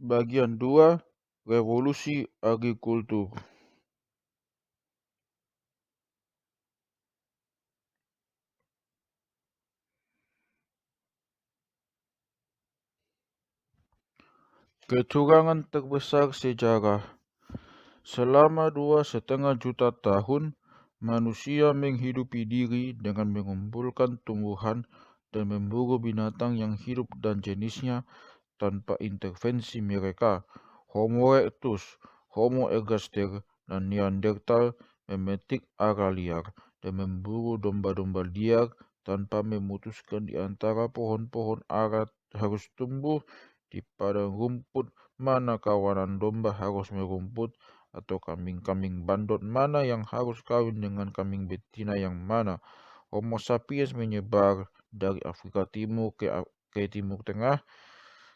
Bagian 2, Revolusi Agrikultur. Kecurangan terbesar sejarah. Selama 2,5 juta tahun, manusia menghidupi diri dengan mengumpulkan tumbuhan dan memburu binatang yang hidup dan jenisnya tanpa intervensi mereka. Homo erectus, Homo ergaster, dan Neanderthal memetik ara liar dan memburu domba-domba liar tanpa memutuskan di antara pohon-pohon ara harus tumbuh di padang rumput mana kawanan domba harus merumput atau kambing-kambing bandot mana yang harus kawin dengan kambing betina yang mana. Homo sapiens menyebar dari Afrika Timur ke Timur Tengah,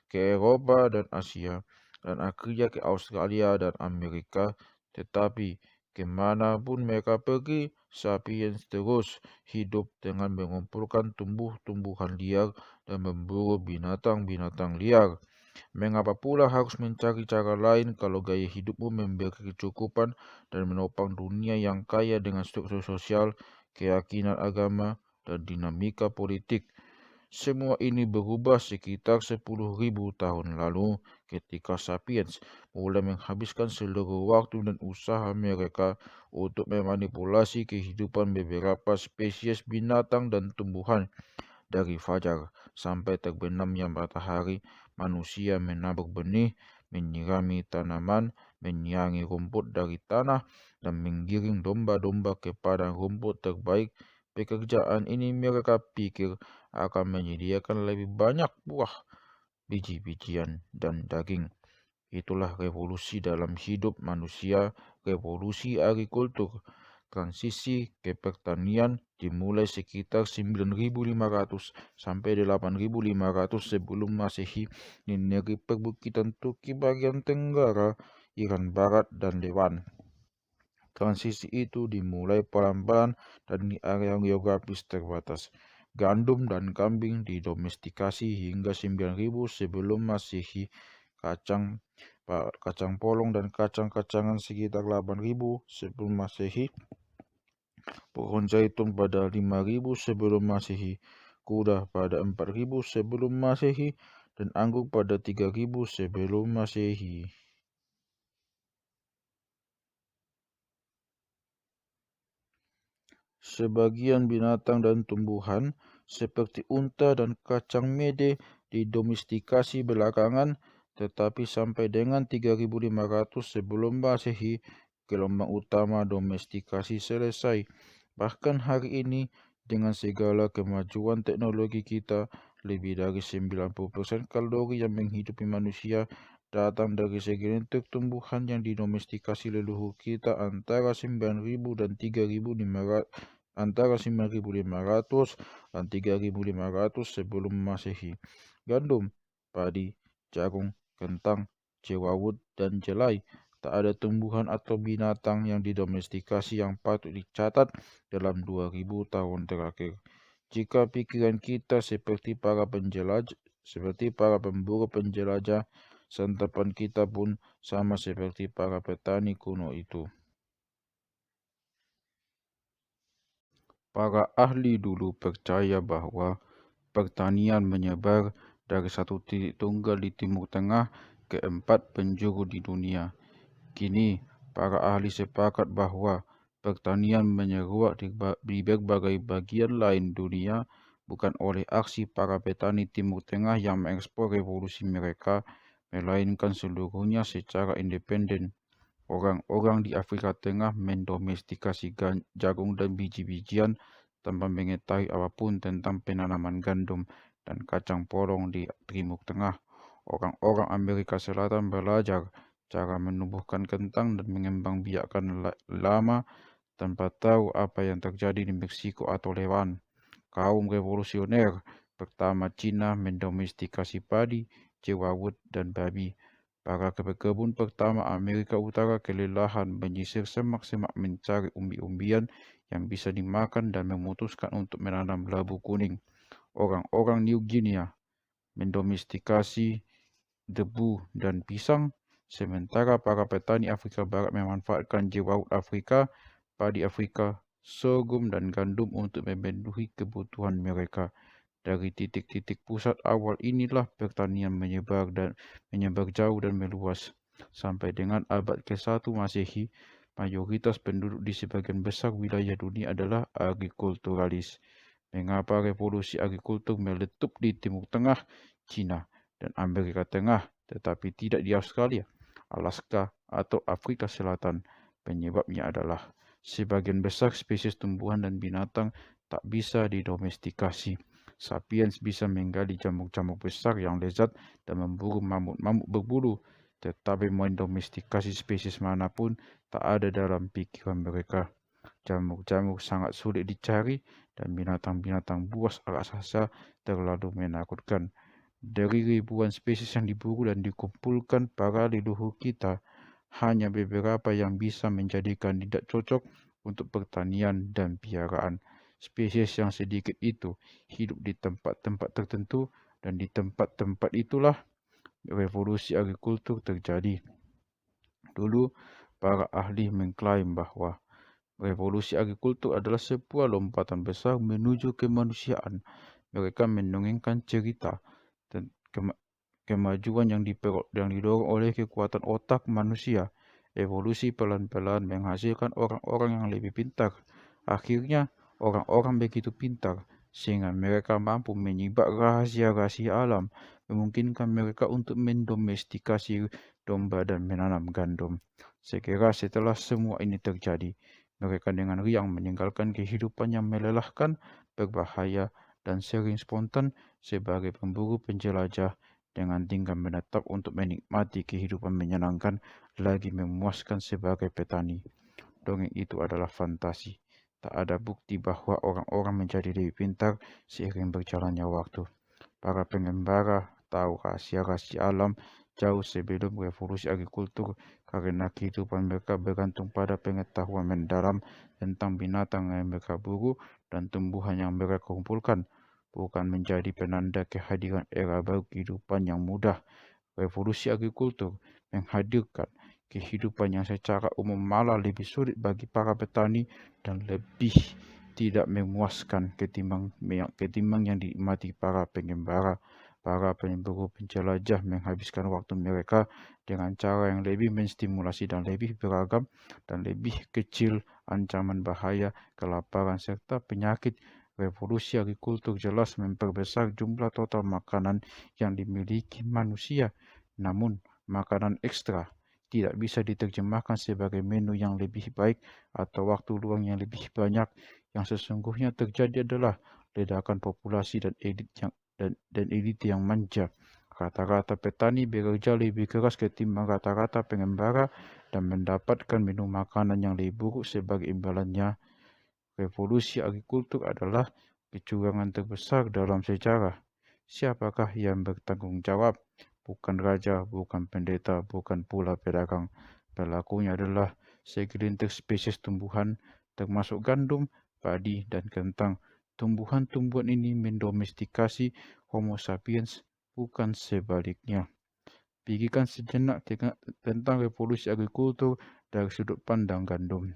ke Eropa dan Asia, dan akhirnya ke Australia dan Amerika. Tetapi kemanapun mereka pergi, sapiens terus hidup dengan mengumpulkan tumbuh-tumbuhan liar dan memburu binatang-binatang liar. Mengapa pula harus mencari cara lain kalau gaya hidupmu memberi kecukupan dan menopang dunia yang kaya dengan struktur sosial, keyakinan agama, dan dinamika politik? Semua ini berubah sekitar 10.000 tahun lalu ketika sapiens mulai menghabiskan seluruh waktu dan usaha mereka untuk memanipulasi kehidupan beberapa spesies binatang dan tumbuhan. Dari fajar sampai terbenamnya matahari, manusia menabur benih, menyirami tanaman, menyiangi rumput dari tanah, dan menggiring domba-domba ke padang rumput terbaik. Pekerjaan ini mereka pikir akan menyediakan lebih banyak buah, biji-bijian, dan daging. Itulah revolusi dalam hidup manusia, revolusi agrikultur. Transisi ke pertanian dimulai sekitar 9.500 sampai 8.500 sebelum Masehi di negeri perbukitan Turki bagian tenggara, Iran Barat, dan Lewan. Transisi itu dimulai pelan-pelan dan di area geografis terbatas. Gandum dan kambing didomestikasi hingga 9.000 sebelum Masehi. Kacang polong dan kacang-kacangan sekitar 8.000 sebelum Masehi. Pohon zaitun pada 5.000 sebelum Masehi. Kuda pada 4.000 sebelum Masehi dan anggur pada 3.000 sebelum Masehi. Sebagian binatang dan tumbuhan seperti unta dan kacang mede didomestikasi belakangan, tetapi sampai dengan 3.500 sebelum Masehi, gelombang utama domestikasi selesai. Bahkan hari ini, dengan segala kemajuan teknologi kita, lebih dari 90% kalori yang menghidupi manusia datang dari segelintir tumbuhan yang didomestikasi leluhur kita antara 9.000 dan 9.500 dan 3.500 sebelum Masehi. Gandum, padi, jagung, kentang, jewawut, dan jelai. Tak ada tumbuhan atau binatang yang didomestikasi yang patut dicatat dalam 2.000 tahun terakhir. Jika pikiran kita seperti para pemburu penjelajah, santapan kita pun sama seperti para petani kuno itu. Para ahli dulu percaya bahwa pertanian menyebar dari satu titik tunggal di Timur Tengah ke 4 penjuru di dunia. Kini, para ahli sepakat bahwa pertanian menyeruak di berbagai bagian lain dunia bukan oleh aksi para petani Timur Tengah yang mengekspor revolusi mereka, melainkan seluruhnya secara independen. Orang-orang di Afrika Tengah mendomestikasi jagung dan biji-bijian tanpa mengetahui apapun tentang penanaman gandum dan kacang polong di Timur Tengah. Orang-orang Amerika Selatan belajar cara menumbuhkan kentang dan mengembangbiakkan lama tanpa tahu apa yang terjadi di Meksiko atau Lewan. Kaum revolusioner pertama Cina mendomestikasi padi, jewawut, dan babi. Para pekebun pertama Amerika Utara kelelahan menyisir semak-semak mencari umbi-umbian yang bisa dimakan dan memutuskan untuk menanam labu kuning. Orang-orang New Guinea mendomestikasi debu, dan pisang, sementara para petani Afrika Barat memanfaatkan laut Afrika, padi Afrika, sorghum dan gandum untuk memenuhi kebutuhan mereka. Dari titik-titik pusat awal inilah pertanian menyebar jauh dan meluas. Sampai dengan abad ke-1 Masehi, mayoritas penduduk di sebagian besar wilayah dunia adalah agrikulturalis. Mengapa revolusi agrikultur meletup di Timur Tengah, China, dan Amerika Tengah, tetapi tidak di Australia, Alaska, atau Afrika Selatan? Penyebabnya adalah sebagian besar spesies tumbuhan dan binatang tak bisa didomestikasi. Sapiens bisa menggali jamuk-jamuk besar yang lezat dan memburu mamut-mamut berbulu, tetapi mendomestikasi spesies manapun tak ada dalam pikiran mereka. Jamuk-jamuk sangat sulit dicari dan binatang-binatang buas raksasa terlalu menakutkan. Dari ribuan spesies yang diburu dan dikumpulkan para leluhur kita, hanya beberapa yang bisa menjadi kandidat cocok untuk pertanian dan piaraan. Spesies yang sedikit itu hidup di tempat-tempat tertentu, dan di tempat-tempat itulah revolusi agrikultur terjadi. Dulu, para ahli mengklaim bahwa revolusi agrikultur adalah sebuah lompatan besar menuju kemanusiaan. Mereka mendongengkan cerita dan kemajuan yang didorong oleh kekuatan otak manusia. Evolusi pelan-pelan menghasilkan orang-orang yang lebih pintar. Akhirnya, orang-orang begitu pintar sehingga mereka mampu menyibak rahasia-rahasia alam, memungkinkan mereka untuk mendomestikasi domba dan menanam gandum. Segera setelah semua ini terjadi, mereka dengan riang meninggalkan kehidupan yang melelahkan, berbahaya, dan sering spontan sebagai pemburu penjelajah dengan tinggal menetap untuk menikmati kehidupan menyenangkan lagi memuaskan sebagai petani. Dongeng itu adalah fantasi. Tak ada bukti bahwa orang-orang menjadi lebih pintar seiring berjalannya waktu. Para pengembara tahu rahasia-rahasia alam jauh sebelum revolusi agrikultur karena kehidupan mereka bergantung pada pengetahuan mendalam tentang binatang yang mereka buru dan tumbuhan yang mereka kumpulkan, bukan menjadi penanda kehadiran era baru kehidupan yang mudah. Revolusi agrikultur menghadirkan kehidupan yang secara umum malah lebih sulit bagi para petani dan lebih tidak memuaskan ketimbang yang dinikmati para pengembara. Para pemburu penjelajah menghabiskan waktu mereka dengan cara yang lebih menstimulasi dan lebih beragam dan lebih kecil ancaman bahaya, kelaparan, serta penyakit. Revolusi agrikultur jelas memperbesar jumlah total makanan yang dimiliki manusia. Namun, makanan ekstra tidak bisa diterjemahkan sebagai menu yang lebih baik atau waktu luang yang lebih banyak. Yang sesungguhnya terjadi adalah ledakan populasi dan elit yang manja. Rata-rata petani bekerja lebih keras ketimbang rata-rata pengembara dan mendapatkan menu makanan yang lebih buruk sebagai imbalannya. Revolusi agrikultur adalah kecurangan terbesar dalam sejarah. Siapakah yang bertanggung jawab? Bukan raja, bukan pendeta, bukan pula pedagang. Pelakunya adalah segelintir spesies tumbuhan, termasuk gandum, padi, dan kentang. Tumbuhan-tumbuhan ini mendomestikasi Homo sapiens, bukan sebaliknya. Pikirkan sejenak tentang revolusi agrikultur dari sudut pandang gandum.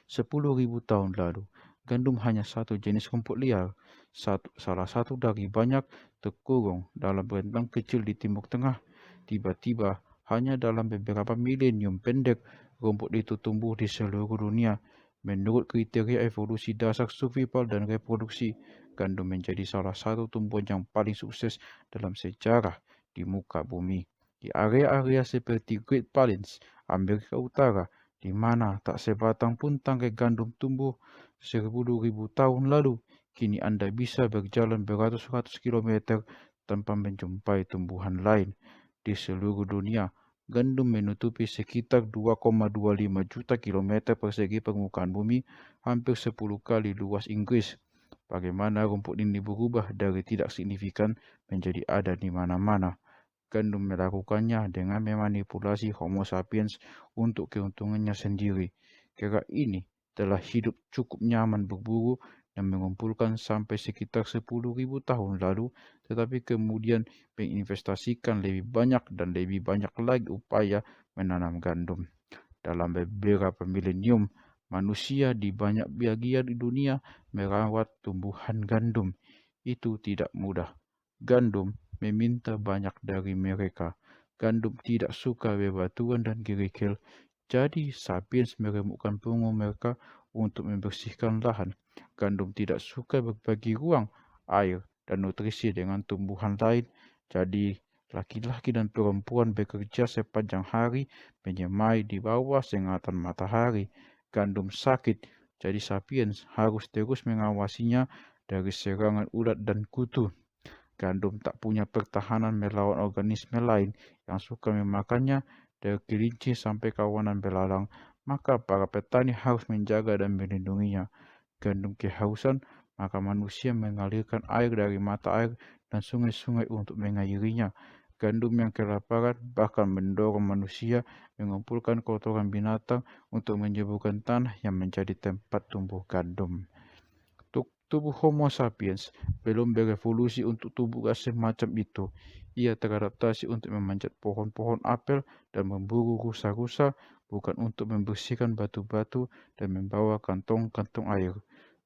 10.000 tahun lalu, gandum hanya satu jenis rumput liar, salah satu dari banyak terkurung dalam rentang kecil di Timur Tengah. Tiba-tiba, hanya dalam beberapa milenium pendek, rumput itu tumbuh di seluruh dunia. Menurut kriteria evolusi dasar survival dan reproduksi, gandum menjadi salah satu tumbuhan yang paling sukses dalam sejarah di muka bumi. Di area-area seperti Great Plains, Amerika Utara, di mana tak sebatang pun tangkai gandum tumbuh 10.000 tahun lalu, kini Anda bisa berjalan beratus-ratus kilometer tanpa menjumpai tumbuhan lain. Di seluruh dunia, gandum menutupi sekitar 2,25 juta kilometer persegi permukaan bumi, hampir 10 kali luas Inggris. Bagaimana rumput ini berubah dari tidak signifikan menjadi ada di mana-mana? Gandum melakukannya dengan memanipulasi Homo sapiens untuk keuntungannya sendiri. Kera ini telah hidup cukup nyaman berburu dan mengumpulkan sampai sekitar 10.000 tahun lalu, tetapi kemudian menginvestasikan lebih banyak dan lebih banyak lagi upaya menanam gandum. Dalam beberapa milenium, manusia di banyak bagian di dunia merawat tumbuhan gandum. Itu tidak mudah. Gandum meminta banyak dari mereka. Gandum tidak suka bebatuan dan kerikil. Jadi, sapiens meremukkan punggung mereka untuk membersihkan lahan. Gandum tidak suka berbagi ruang, air, dan nutrisi dengan tumbuhan lain. Jadi, laki-laki dan perempuan bekerja sepanjang hari menyemai di bawah sengatan matahari. Gandum sakit, jadi sapiens harus terus mengawasinya dari serangan ulat dan kutu. Gandum tak punya pertahanan melawan organisme lain yang suka memakannya, dari kelinci sampai kawanan belalang, maka para petani harus menjaga dan melindunginya. Gandum kehausan, maka manusia mengalirkan air dari mata air dan sungai-sungai untuk mengairinya. Gandum yang kelaparan bahkan mendorong manusia mengumpulkan kotoran binatang untuk menyembuhkan tanah yang menjadi tempat tumbuh gandum. Tubuh Homo sapiens belum berevolusi untuk tubuh semacam itu. Ia teradaptasi untuk memanjat pohon-pohon apel dan memburu rusa-rusa, bukan untuk membersihkan batu-batu dan membawa kantong-kantong air.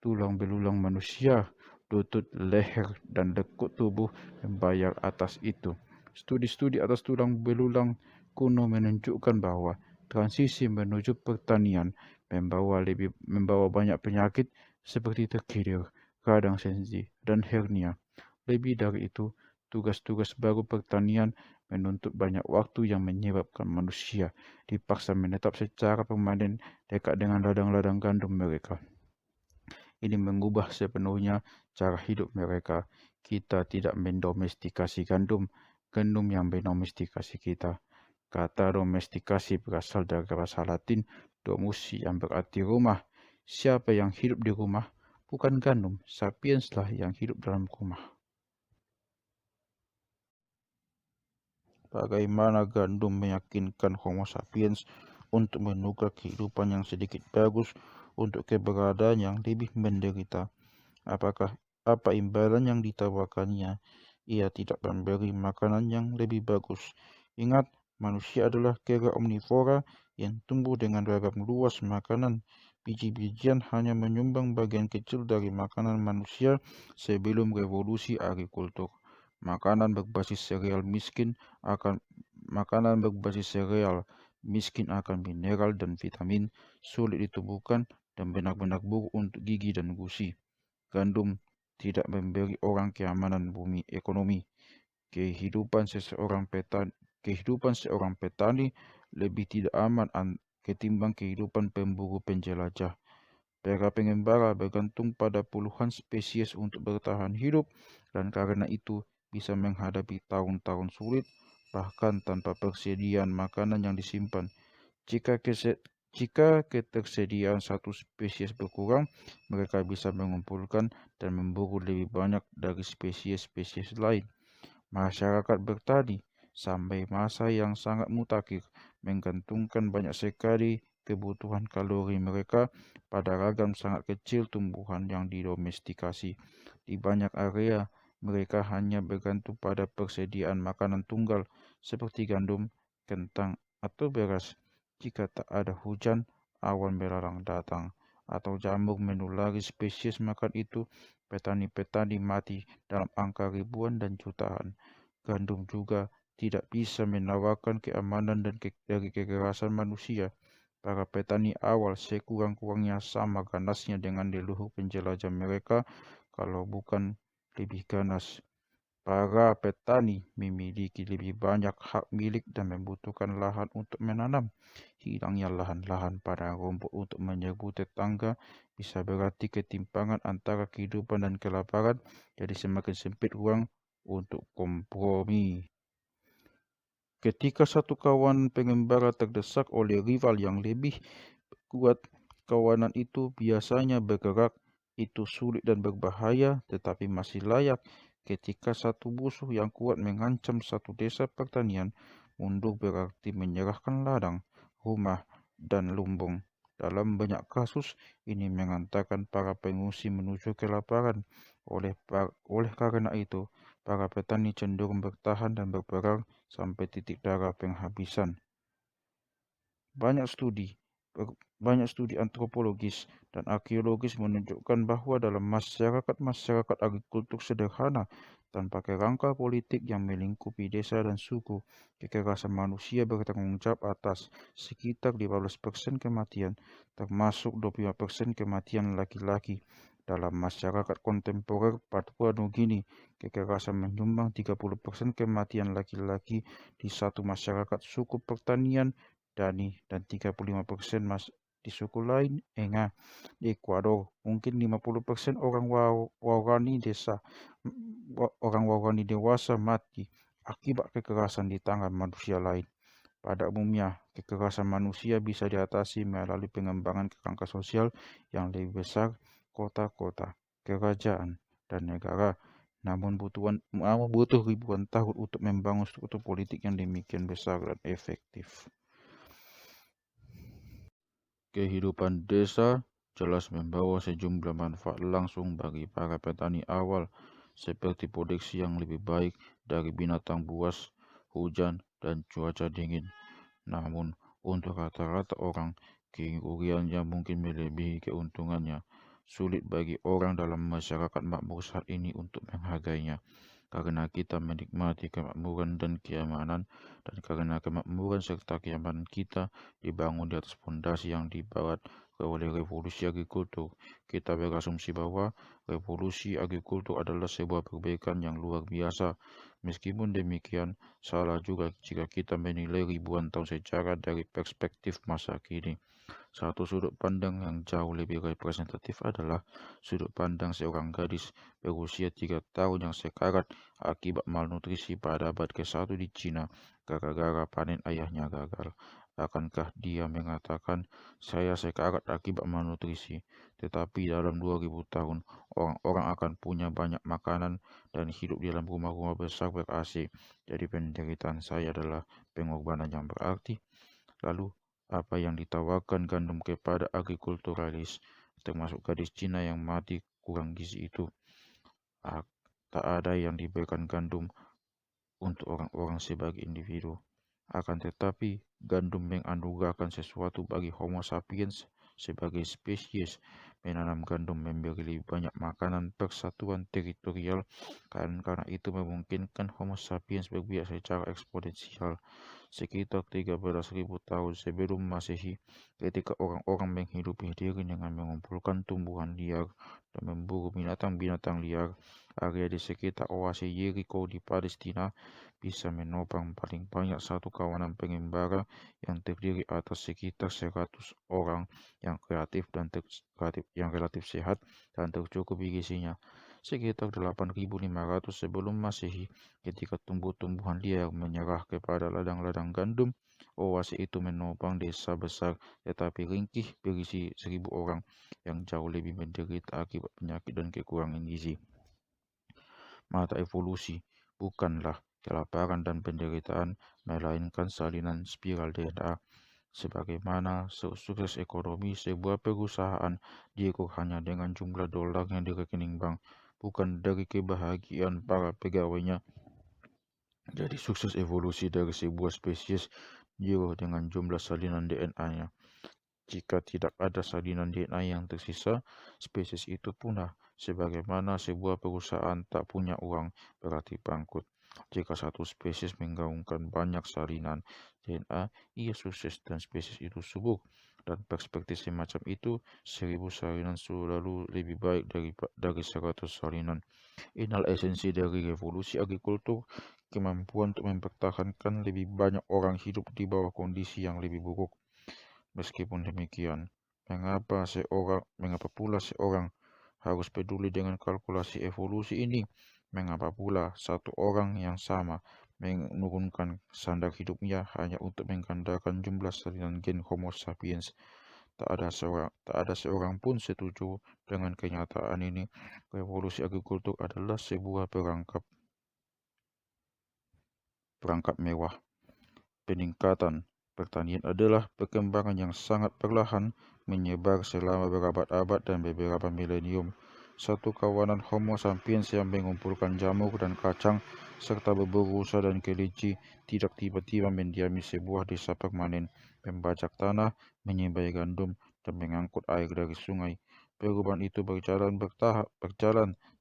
Tulang belulang manusia, lutut, leher, dan lekuk tubuh membayar atas itu. Studi-studi atas tulang belulang kuno menunjukkan bahwa transisi menuju pertanian membawa banyak penyakit seperti terkilir, radang sensi, dan hernia. Lebih dari itu, tugas-tugas baru pertanian menuntut banyak waktu yang menyebabkan manusia dipaksa menetap secara permanen dekat dengan ladang-ladang gandum mereka. Ini mengubah sepenuhnya cara hidup mereka. Kita tidak mendomestikasi gandum, gandum yang mendomestikasi kita. Kata domestikasi berasal dari bahasa Latin domus yang berarti rumah. Siapa yang hidup di rumah? Bukan gandum, sapienslah yang hidup dalam rumah. Bagaimana gandum meyakinkan Homo sapiens untuk menukar kehidupan yang sedikit bagus untuk keberadaan yang lebih menderita? Apakah apa imbalan yang ditawarkannya? Ia tidak memberi makanan yang lebih bagus. Ingat, manusia adalah kera omnivora yang tumbuh dengan ragam luas makanan. Biji-bijian hanya menyumbang bagian kecil dari makanan manusia sebelum revolusi agrikultur. Makanan berbasis sereal miskin akan mineral dan vitamin, sulit ditumbuhkan, dan benar-benar buruk untuk gigi dan gusi. Gandum tidak memberi orang keamanan bumi ekonomi. Kehidupan seorang petani lebih tidak aman ketimbang kehidupan pemburu penjelajah. Para pengembara bergantung pada puluhan spesies untuk bertahan hidup, dan karena itu bisa menghadapi tahun-tahun sulit bahkan tanpa persediaan makanan yang disimpan. Jika ketersediaan satu spesies berkurang, mereka bisa mengumpulkan dan memburu lebih banyak dari spesies-spesies lain. Masyarakat bertani sampai masa yang sangat mutakhir menggantungkan banyak sekali kebutuhan kalori mereka pada ragam sangat kecil tumbuhan yang didomestikasi. Di banyak area, mereka hanya bergantung pada persediaan makanan tunggal seperti gandum, kentang, atau beras. Jika tak ada hujan, awan belalang datang, atau jamur menulari spesies makan itu, petani-petani mati dalam angka ribuan dan jutaan. Gandum juga tidak bisa menawarkan keamanan dari kekerasan manusia. Para petani awal sekurang-kurangnya sama ganasnya dengan leluhur penjelajah mereka, kalau bukan lebih ganas. Para petani memiliki lebih banyak hak milik dan membutuhkan lahan untuk menanam. Hilangnya lahan-lahan padang rumput untuk menyerbu tetangga bisa berarti ketimpangan antara kehidupan dan kelaparan, jadi semakin sempit ruang untuk kompromi. Ketika satu kawanan pengembara terdesak oleh rival yang lebih kuat, kawanan itu biasanya bergerak. Itu sulit dan berbahaya, tetapi masih layak. Ketika satu musuh yang kuat mengancam satu desa pertanian, mundur berarti menyerahkan ladang, rumah, dan lumbung. Dalam banyak kasus, ini mengantarkan para pengungsi menuju kelaparan. Oleh karena itu, para petani cenderung bertahan dan berperang sampai titik darah penghabisan. Banyak studi banyak studi antropologis dan arkeologis menunjukkan bahwa dalam masyarakat agrikultur sederhana tanpa kerangka politik yang melingkupi desa dan suku, kekerasan manusia bertanggung jawab atas sekitar 15% kematian, termasuk 25% kematian laki-laki. Dalam masyarakat kontemporer Papua Nugini, kekerasan menyumbang 30% kematian laki-laki di satu masyarakat suku pertanian Dani dan 35% di suku lain. Di Ekuador, mungkin 50% orang Waorani dewasa mati akibat kekerasan di tangan manusia lain. Pada umumnya, kekerasan manusia bisa diatasi melalui pengembangan kerangka sosial yang lebih besar, kota-kota, kerajaan, dan negara. Namun butuh ribuan tahun untuk membangun struktur politik yang demikian besar dan efektif. Kehidupan desa jelas membawa sejumlah manfaat langsung bagi para petani awal, seperti produksi yang lebih baik dari binatang buas, hujan, dan cuaca dingin. Namun, untuk rata-rata orang, kerugiannya mungkin melebihi keuntungannya. Sulit bagi orang dalam masyarakat makmur saat ini untuk menghargainya, karena kita menikmati kemakmuran dan keamanan, dan karena kemakmuran serta keamanan kita dibangun di atas fondasi yang dibawa oleh revolusi agrikultur. Kita berasumsi bahwa revolusi agrikultur adalah sebuah perbaikan yang luar biasa. Meskipun demikian, salah juga jika kita menilai ribuan tahun sejarah dari perspektif masa kini. Satu sudut pandang yang jauh lebih representatif adalah sudut pandang seorang gadis berusia 3 tahun yang sekarat akibat malnutrisi pada abad ke-1 di Cina gara-gara panen ayahnya gagal. Akankah dia mengatakan, saya sekarat akibat malnutrisi, tetapi dalam 2000 tahun orang-orang akan punya banyak makanan dan hidup di dalam rumah-rumah besar ber-AC. Jadi penderitaan saya adalah pengorbanan yang berarti. Lalu, apa yang ditawarkan gandum kepada agrikulturalis, termasuk gadis Cina yang mati kurang gizi itu? Tak ada yang diberikan gandum untuk orang-orang sebagai individu. Akan tetapi, gandum menganugerahkan sesuatu bagi Homo sapiens sebagai spesies. Menanam gandum memberi lebih banyak makanan persatuan teritorial, karena itu memungkinkan Homo sapiens berbiak secara eksponensial. Sekitar 13.000 tahun sebelum Masehi, ketika orang-orang menghidupi diri dengan mengumpulkan tumbuhan liar dan memburu binatang-binatang liar, area di sekitar oase Jericho di Palestina bisa menopang paling banyak satu kawanan pengembara yang terdiri atas sekitar 100 orang yang relatif sehat dan tercukupi gizinya. Sekitar 8.500 sebelum Masehi, ketika tumbuh-tumbuhan liar menyerah kepada ladang-ladang gandum, oase itu menopang desa besar tetapi ringkih berisi 1.000 orang yang jauh lebih menderita akibat penyakit dan kekurangan gizi. Mata evolusi bukanlah kelaparan dan penderitaan, melainkan salinan spiral DNA. Sebagaimana sukses ekonomi sebuah perusahaan diukur hanya dengan jumlah dolar yang di rekening bank, bukan dari kebahagiaan para pegawainya. Jadi sukses evolusi dari sebuah spesies diukur dengan jumlah salinan DNA-nya. Jika tidak ada salinan DNA yang tersisa, spesies itu punah. Sebagaimana sebuah perusahaan tak punya uang, berarti bangkrut. Jika satu spesies menggaungkan banyak salinan DNA, ia sukses dan spesies itu subur. Dan perspektif semacam itu, 1000 salinan selalu lebih baik dari 100 salinan. Inilah esensi dari revolusi agrikultur, kemampuan untuk mempertahankan lebih banyak orang hidup di bawah kondisi yang lebih buruk. Meskipun demikian, mengapa pula seorang harus peduli dengan kalkulasi evolusi ini? Mengapa pula satu orang yang sama menurunkan standar hidupnya hanya untuk menggandakan jumlah salinan gen Homo sapiens? Tak ada seorang pun setuju dengan kenyataan ini. Revolusi agrikultur adalah sebuah perangkap mewah. Peningkatan pertanian adalah perkembangan yang sangat perlahan menyebar selama berabad-abad dan beberapa milenium. Satu kawanan Homo sapiens yang mengumpulkan jamur dan kacang serta berburu rusa dan kelinci tidak tiba-tiba mendiami sebuah desa permanen, membajak tanah, menyimpan gandum, dan mengangkut air dari sungai. Perubahan itu berjalan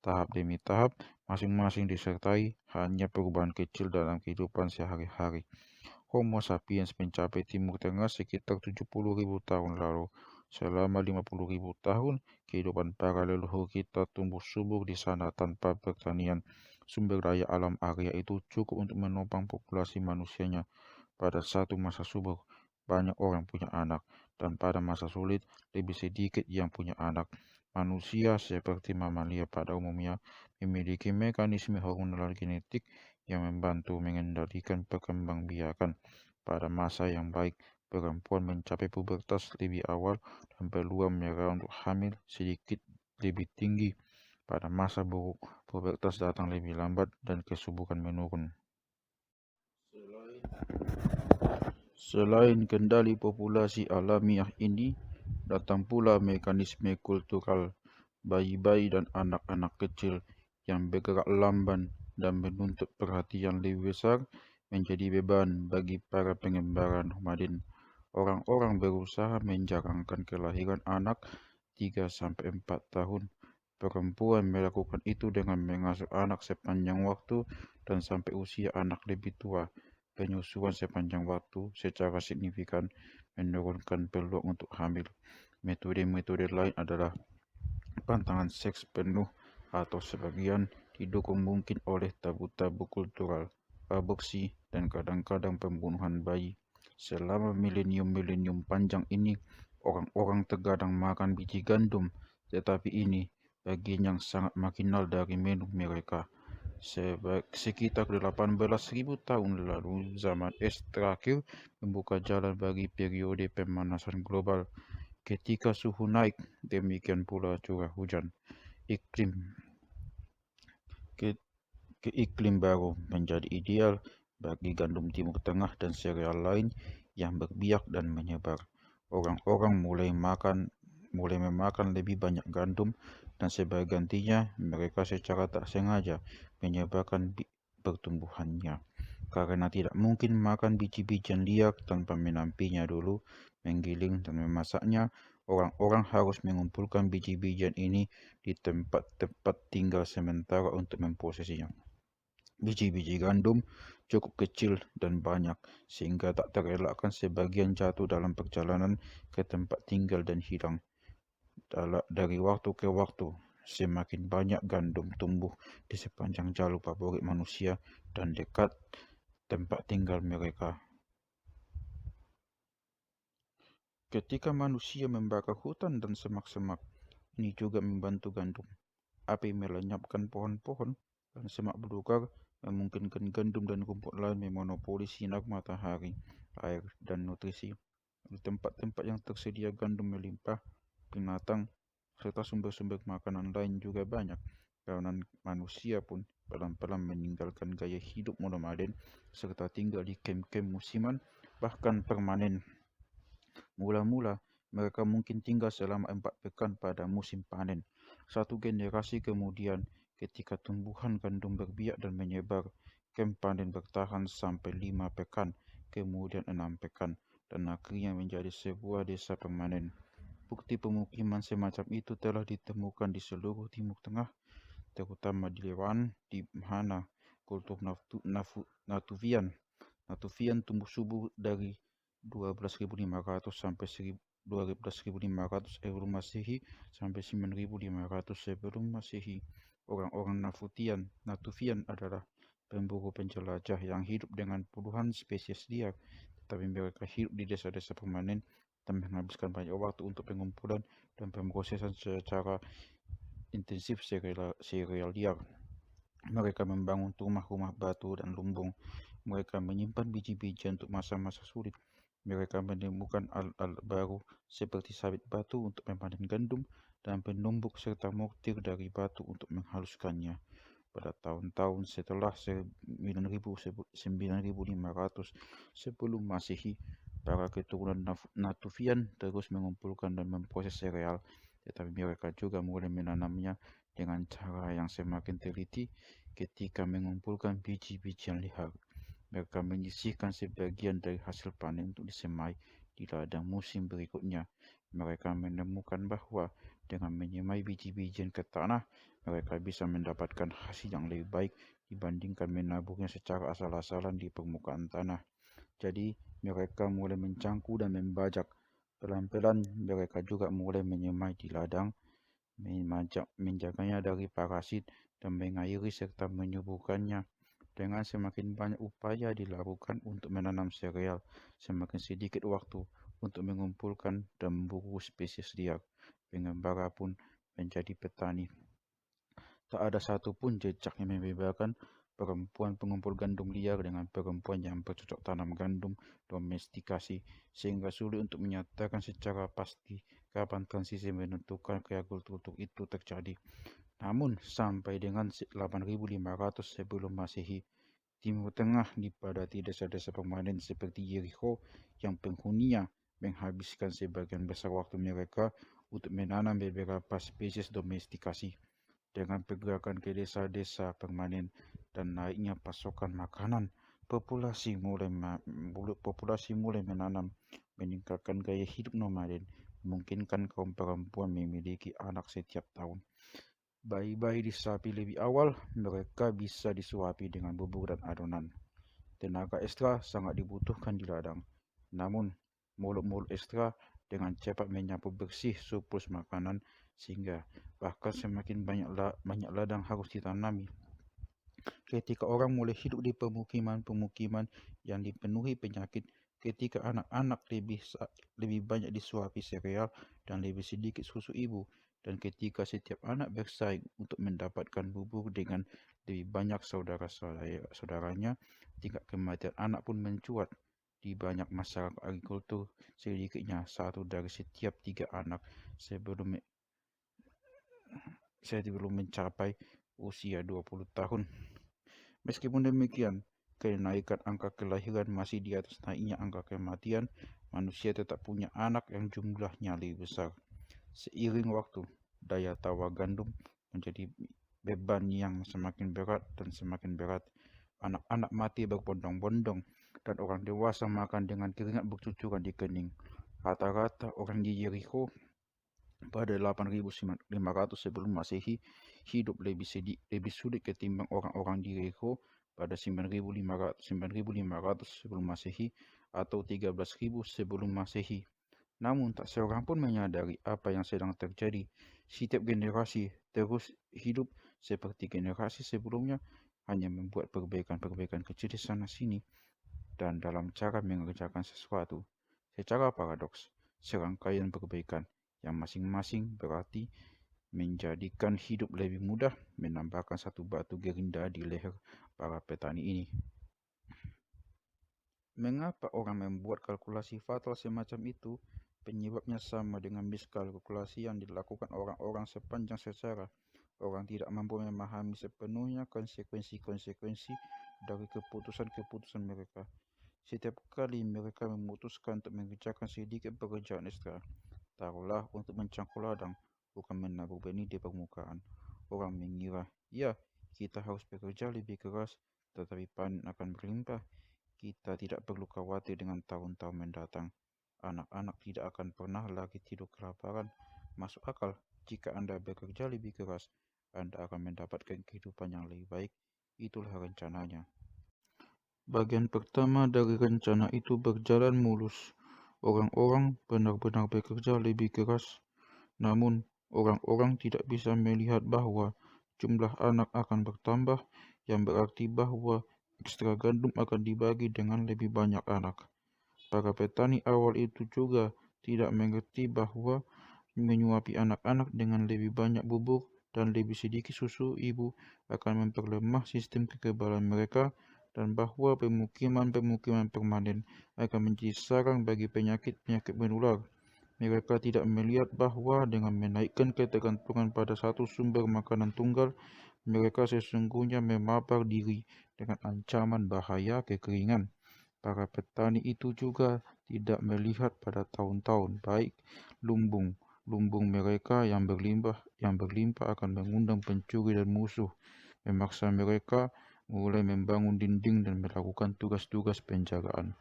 tahap demi tahap, masing-masing disertai hanya perubahan kecil dalam kehidupan sehari-hari. Homo sapiens mencapai Timur Tengah sekitar 70.000 tahun lalu. Selama 50.000 tahun, kehidupan para leluhur kita tumbuh subur di sana tanpa pertanian. Sumber daya alam area itu cukup untuk menopang populasi manusianya. Pada satu masa subur, banyak orang punya anak, dan pada masa sulit, lebih sedikit yang punya anak. Manusia, seperti mamalia pada umumnya, memiliki mekanisme hormonal genetik yang membantu mengendalikan perkembangbiakan. Pada masa yang baik, perempuan mencapai pubertas lebih awal dan peluang mereka untuk hamil sedikit lebih tinggi. Pada masa buruk, pubertas datang lebih lambat dan kesuburan menurun. Selain kendali populasi alamiah ini, datang pula mekanisme kultural. Bayi-bayi dan anak-anak kecil yang bergerak lamban dan menuntut perhatian lebih besar menjadi beban bagi para pengembara nomaden. Orang-orang berusaha menjarangkan kelahiran anak 3-4 tahun. Perempuan melakukan itu dengan mengasuh anak sepanjang waktu dan sampai usia anak lebih tua. Penyusuan sepanjang waktu secara signifikan menurunkan peluang untuk hamil. Metode-metode lain adalah pantangan seks penuh atau sebagian didukung mungkin oleh tabu-tabu kultural, aborsi, dan kadang-kadang pembunuhan bayi. Selama milenium-milenium panjang ini, orang-orang terkadang makan biji gandum, tetapi ini bagian yang sangat marginal dari menu mereka. Sekitar 18.000 tahun lalu, zaman es terakhir membuka jalan bagi periode pemanasan global. Ketika suhu naik, demikian pula curah hujan. Iklim ke iklim baru menjadi ideal bagi gandum Timur Tengah dan sereal lain yang berbiak dan menyebar. Orang-orang mulai memakan lebih banyak gandum, dan sebagai gantinya mereka secara tak sengaja menyebarkan pertumbuhannya. Karena tidak mungkin makan biji-bijian liar tanpa menampinya dulu, menggiling dan memasaknya, orang-orang harus mengumpulkan biji-bijian ini di tempat-tempat tinggal sementara untuk memprosesnya. Biji-biji gandum cukup kecil dan banyak, sehingga tak terelakkan sebagian jatuh dalam perjalanan ke tempat tinggal dan hilang. Dari waktu ke waktu, semakin banyak gandum tumbuh di sepanjang jalur favorit manusia dan dekat tempat tinggal mereka. Ketika manusia membakar hutan dan semak-semak, ini juga membantu gandum. Api melenyapkan pohon-pohon dan semak belukar, memungkinkan gandum dan rumput lain memonopoli sinar matahari, air, dan nutrisi. Di tempat-tempat yang tersedia gandum melimpah, binatang, serta sumber-sumber makanan lain juga banyak. Karena manusia pun pelan-pelan meninggalkan gaya hidup nomaden serta tinggal di kem-kem musiman, bahkan permanen. Mula-mula, mereka mungkin tinggal selama 4 pekan pada musim panen. Satu generasi kemudian, ketika tumbuhan gandum berbiak dan menyebar, kem panen bertahan sampai 5 pekan, kemudian 6 pekan, dan akhirnya menjadi sebuah desa permanen. Bukti pemukiman semacam itu telah ditemukan di seluruh Timur Tengah, terutama di Lewan, di mana kultur Natufian tumbuh subur dari 12.500 sampai 12.500 sebelum Masehi sampai 9.500 sebelum Masehi. Orang-orang Natufian adalah pemburu penjelajah yang hidup dengan puluhan spesies liar, tetapi mereka hidup di desa-desa permanen dan menghabiskan banyak waktu untuk pengumpulan dan pemrosesan secara intensif serial liar. Mereka membangun rumah-rumah batu dan lumbung. Mereka menyimpan biji-bijian untuk masa-masa sulit. Mereka menemukan alat baru seperti sabit batu untuk memanen gandum dan penumbuk serta mortir dari batu untuk menghaluskannya. Pada tahun-tahun setelah 9.500 sebelum Masehi, Para keturunan Natufian terus mengumpulkan dan memproses sereal, tetapi mereka juga mulai menanamnya dengan cara yang semakin teliti. Ketika mengumpulkan biji-bijian liar, mereka menyisihkan sebagian dari hasil panen untuk disemai di ladang musim berikutnya. Mereka menemukan bahwa dengan menyemai biji-bijian ke tanah, mereka bisa mendapatkan hasil yang lebih baik dibandingkan menaburnya secara asal-asalan di permukaan tanah. Jadi, mereka mulai mencangkul dan membajak. Pelan-pelan, mereka juga mulai menyemai di ladang, menjaganya dari parasit, dan mengairi serta menyuburkannya. Dengan semakin banyak upaya dilakukan untuk menanam sereal, semakin sedikit waktu untuk mengumpulkan dan memburu spesies liar. Pengembara pun menjadi petani. Tak ada satupun jejak yang membedakan perempuan pengumpul gandum liar dengan perempuan yang bercocok tanam gandum domestikasi, sehingga sulit untuk menyatakan secara pasti kapan transisi menentukan gaya kultur itu terjadi. Namun, sampai dengan 8500 sebelum Masehi, Timur Tengah dipadati desa-desa permanen seperti Jericho yang penghuninya menghabiskan sebagian besar waktu mereka untuk menanam beberapa spesies domestikasi. Dengan pergerakan ke desa-desa permanen dan naiknya pasokan makanan, populasi mulai menanam, meningkatkan gaya hidup nomaden, memungkinkan kaum perempuan memiliki anak setiap tahun. Bayi-bayi disapi lebih awal, mereka bisa disuapi dengan bubur dan adonan. Tenaga ekstra sangat dibutuhkan di ladang. Namun, mulut-mulut ekstra dengan cepat menyapu bersih surplus makanan sehingga bahkan semakin banyak ladang harus ditanami. Ketika orang mulai hidup di pemukiman-pemukiman yang dipenuhi penyakit, ketika anak-anak lebih banyak disuapi sereal dan lebih sedikit susu ibu, dan ketika setiap anak bersaing untuk mendapatkan bubur dengan lebih banyak saudara-saudaranya, tingkat kematian anak pun mencuat. Di banyak masyarakat agrikultur, sedikitnya 1 dari setiap 3 anak sebelum mencapai usia 20 tahun. Meskipun demikian, kenaikan angka kelahiran masih di atas naiknya angka kematian. Manusia tetap punya anak yang jumlahnya lebih besar. Seiring waktu, daya tawar gandum menjadi beban yang semakin berat dan semakin berat. Anak-anak mati berbondong-bondong dan orang dewasa makan dengan keringat bercucuran di kening. Rata-rata orang di Jericho pada 8500 sebelum Masehi hidup lebih sulit ketimbang orang-orang di Jericho pada 9500 sebelum Masehi atau 13.000 sebelum Masehi. Namun tak seorang pun menyadari apa yang sedang terjadi. Setiap generasi terus hidup seperti generasi sebelumnya, hanya membuat perbaikan-perbaikan kecil di sana sini dan dalam cara mengerjakan sesuatu. Secara paradoks, serangkaian perbaikan yang masing-masing berarti menjadikan hidup lebih mudah, menambahkan satu batu gerinda di leher para petani ini. Mengapa orang membuat kalkulasi fatal semacam itu? Penyebabnya sama dengan miskalkulasi yang dilakukan orang-orang sepanjang sejarah. Orang tidak mampu memahami sepenuhnya konsekuensi-konsekuensi dari keputusan-keputusan mereka. Setiap kali mereka memutuskan untuk mengerjakan sedikit pekerjaan ekstra, taruhlah untuk mencangkul ladang, bukan menabur benih di permukaan, orang mengira, ya, kita harus bekerja lebih keras, tetapi panen akan berlimpah. Kita tidak perlu khawatir dengan tahun-tahun mendatang. Anak-anak tidak akan pernah lagi tidur kelaparan. Masuk akal, jika Anda bekerja lebih keras, Anda akan mendapatkan kehidupan yang lebih baik. Itulah rencananya. Bagian pertama dari rencana itu berjalan mulus. Orang-orang benar-benar bekerja lebih keras. Namun, orang-orang tidak bisa melihat bahwa jumlah anak akan bertambah, yang berarti bahwa ekstra gandum akan dibagi dengan lebih banyak anak. Para petani awal itu juga tidak mengerti bahwa menyuapi anak-anak dengan lebih banyak bubur dan lebih sedikit susu ibu akan memperlemah sistem kekebalan mereka, dan bahwa pemukiman-pemukiman permanen akan menjadi sarang bagi penyakit-penyakit menular. Mereka tidak melihat bahwa dengan menaikkan ketergantungan pada satu sumber makanan tunggal, mereka sesungguhnya memapar diri dengan ancaman bahaya kekeringan. Para petani itu juga tidak melihat pada tahun-tahun baik lumbung mereka yang berlimpah akan mengundang pencuri dan musuh, memaksa mereka mulai membangun dinding dan melakukan tugas-tugas penjagaan.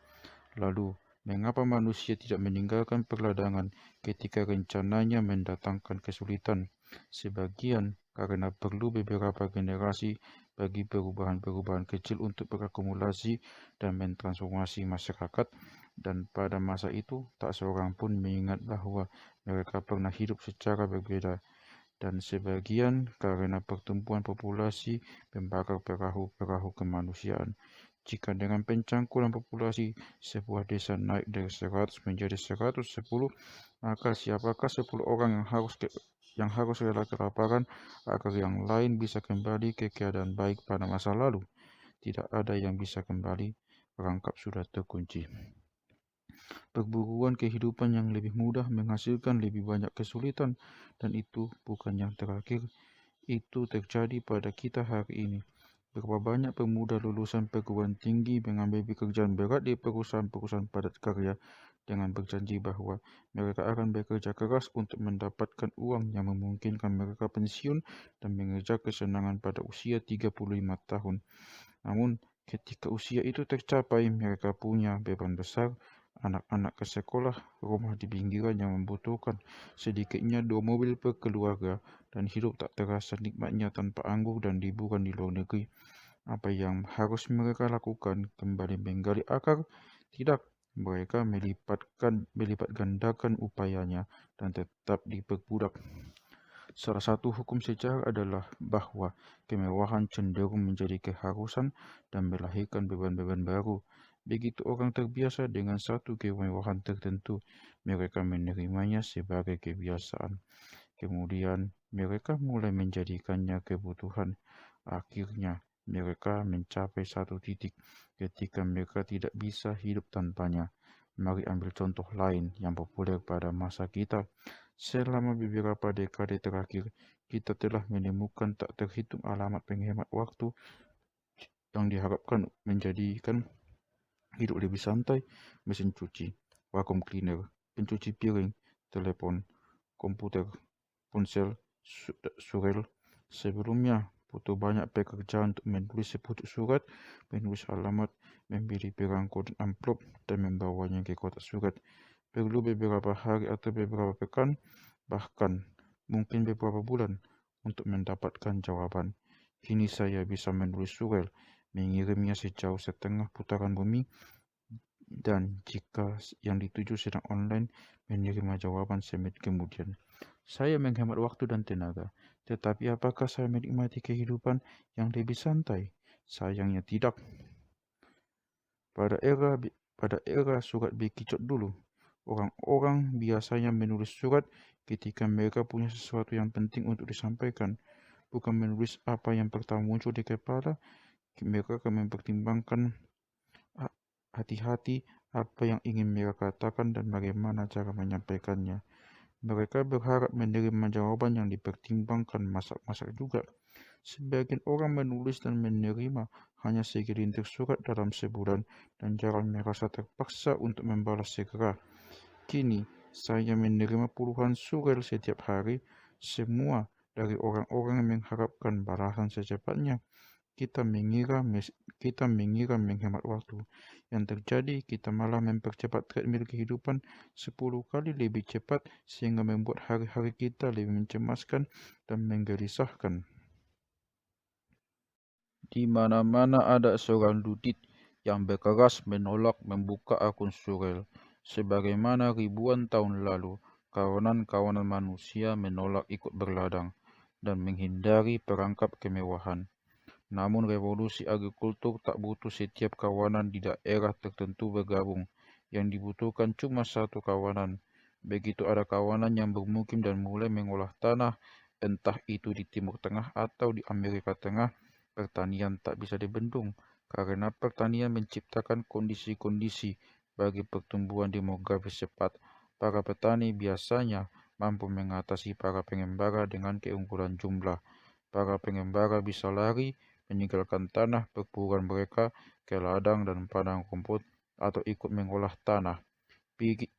Lalu, mengapa manusia tidak meninggalkan perladangan ketika rencananya mendatangkan kesulitan? Sebagian karena perlu beberapa generasi bagi perubahan-perubahan kecil untuk berakumulasi dan mentransformasi masyarakat, dan pada masa itu tak seorang pun mengingat bahwa mereka pernah hidup secara berbeda, dan sebagian karena pertumbuhan populasi membakar perahu-perahu kemanusiaan. Jika dengan pencangkulan populasi sebuah desa naik dari 100 menjadi 110, maka siapakah 10 orang yang harus rela kelaparan agar yang lain bisa kembali ke keadaan baik pada masa lalu? Tidak ada yang bisa kembali, perangkap sudah terkunci. Perburuan kehidupan yang lebih mudah menghasilkan lebih banyak kesulitan, dan itu bukan yang terakhir. Itu terjadi pada kita hari ini. Berapa banyak pemuda lulusan perguruan tinggi mengambil pekerjaan berat di perusahaan-perusahaan padat karya dengan berjanji bahwa mereka akan bekerja keras untuk mendapatkan uang yang memungkinkan mereka pensiun dan mengejar kesenangan pada usia 35 tahun. Namun, ketika usia itu tercapai, mereka punya beban besar, anak-anak ke sekolah, rumah di pinggiran yang membutuhkan sedikitnya 2 mobil per keluarga, dan hidup tak terasa nikmatnya tanpa anggur dan liburan di luar negeri. Apa yang harus mereka lakukan? Kembali menggali akar? Tidak. Mereka melipat gandakan upayanya dan tetap diperbudak. Salah satu hukum sejarah adalah bahwa kemewahan cenderung menjadi keharusan dan melahirkan beban-beban baru. Begitu orang terbiasa dengan satu kemewahan tertentu, mereka menerimanya sebagai kebiasaan. Kemudian, mereka mulai menjadikannya kebutuhan. Akhirnya, mereka mencapai satu titik ketika mereka tidak bisa hidup tanpanya. Mari ambil contoh lain yang populer pada masa kita. Selama beberapa dekade terakhir, kita telah menemukan tak terhitung alamat penghemat waktu yang diharapkan menjadikan hidup lebih santai. Mesin cuci, vacuum cleaner, pencuci piring, telepon, komputer, ponsel, surel. Sebelumnya, butuh banyak pekerjaan untuk menulis sepucuk surat, menulis alamat, membeli perangko dan amplop, dan membawanya ke kotak surat. Perlu beberapa hari atau beberapa pekan, bahkan mungkin beberapa bulan untuk mendapatkan jawaban. Kini saya bisa menulis surel, mengirimnya sejauh setengah putaran bumi, dan jika yang dituju sedang online, menerima jawaban semenit kemudian. Saya menghemat waktu dan tenaga, tetapi apakah saya menikmati kehidupan yang lebih santai? Sayangnya tidak. Pada era surat bekicot dulu, orang-orang biasanya menulis surat ketika mereka punya sesuatu yang penting untuk disampaikan, bukan menulis apa yang pertama muncul di kepala. Mereka akan mempertimbangkan hati-hati apa yang ingin mereka katakan dan bagaimana cara menyampaikannya. Mereka berharap menerima jawaban yang dipertimbangkan masak-masak juga. Sebagian orang menulis dan menerima hanya segelintir surat dalam sebulan dan jarang merasa terpaksa untuk membalas segera. Kini, saya menerima puluhan surel setiap hari, semua dari orang-orang yang mengharapkan balasan secepatnya. Kita mengira menghemat waktu. Yang terjadi, kita malah mempercepat treadmill kehidupan 10 kali lebih cepat sehingga membuat hari-hari kita lebih mencemaskan dan menggelisahkan. Di mana-mana ada seorang dudit yang berkeras menolak membuka akun surel. Sebagaimana ribuan tahun lalu, kawanan-kawanan manusia menolak ikut berladang dan menghindari perangkap kemewahan. Namun revolusi agrikultur tak butuh setiap kawanan di daerah tertentu bergabung. Yang dibutuhkan cuma satu kawanan. Begitu ada kawanan yang bermukim dan mulai mengolah tanah, entah itu di Timur Tengah atau di Amerika Tengah, pertanian tak bisa dibendung karena pertanian menciptakan kondisi-kondisi bagi pertumbuhan demografis cepat. Para petani biasanya mampu mengatasi para pengembara dengan keunggulan jumlah. Para pengembara bisa lari meninggalkan tanah perburuan mereka ke ladang dan padang rumput atau ikut mengolah tanah.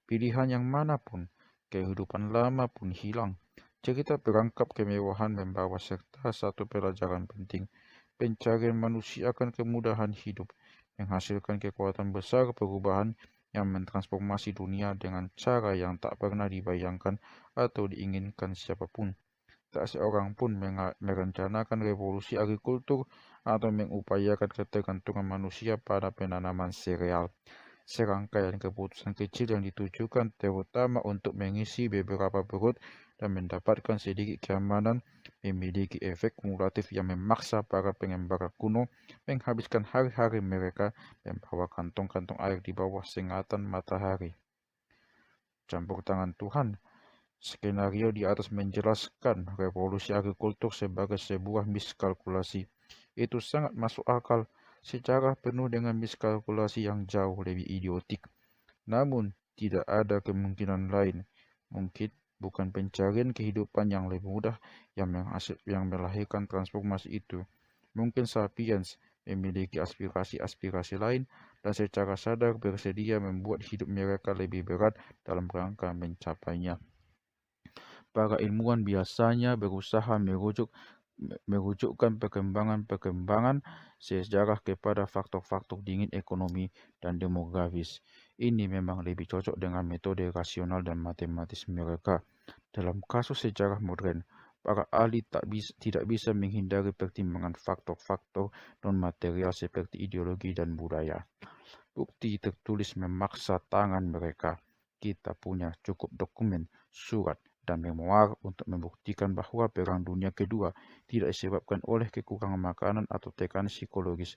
Pilihan yang manapun, kehidupan lama pun hilang. Cerita perangkap kemewahan membawa serta satu pelajaran penting. Pencarian manusia akan kemudahan hidup, menghasilkan kekuatan besar perubahan yang mentransformasi dunia dengan cara yang tak pernah dibayangkan atau diinginkan siapapun. Tak seorang pun merencanakan revolusi agrikultur atau mengupayakan ketergantungan manusia pada penanaman sereal. Serangkaian keputusan kecil yang ditujukan terutama untuk mengisi beberapa perut dan mendapatkan sedikit keamanan memiliki efek kumulatif yang memaksa para pengembara kuno menghabiskan hari-hari mereka membawa kantong-kantong air di bawah sengatan matahari. Campur tangan Tuhan. Skenario di atas menjelaskan revolusi agrikultur sebagai sebuah miskalkulasi. Itu sangat masuk akal secara penuh dengan miskalkulasi yang jauh lebih idiotik. Namun, tidak ada kemungkinan lain. Mungkin bukan pencarian kehidupan yang lebih mudah yang melahirkan transformasi itu. Mungkin sapiens memiliki aspirasi-aspirasi lain dan secara sadar bersedia membuat hidup mereka lebih berat dalam rangka mencapainya. Para ilmuwan biasanya berusaha merujukkan perkembangan sejarah kepada faktor-faktor dingin ekonomi dan demografis. Ini memang lebih cocok dengan metode rasional dan matematis mereka. Dalam kasus sejarah modern, para ahli tidak bisa menghindari pertimbangan faktor-faktor non-material seperti ideologi dan budaya. Bukti tertulis memaksa tangan mereka. Kita punya cukup dokumen, surat, dan memoir untuk membuktikan bahwa Perang Dunia Kedua tidak disebabkan oleh kekurangan makanan atau tekanan psikologis.